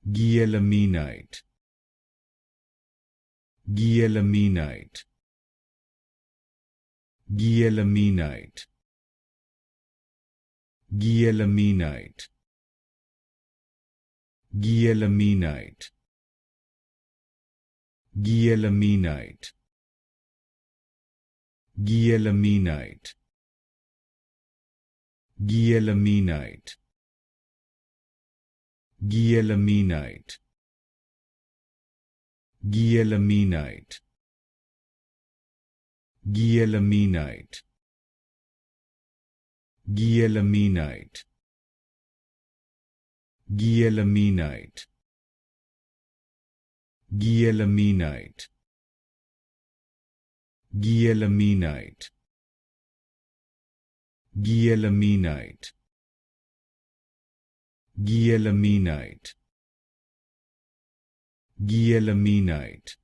Guilleminite, Guilleminite, Guilleminite, Guilleminite, Guilleminite, Guilleminite, Guilleminite, Guilleminite, Guilleminite, Guilleminite, Guilleminite, Guilleminite, Guilleminite, Guilleminite, Guilleminite, Guilleminite, Guilleminite, Guilleminite,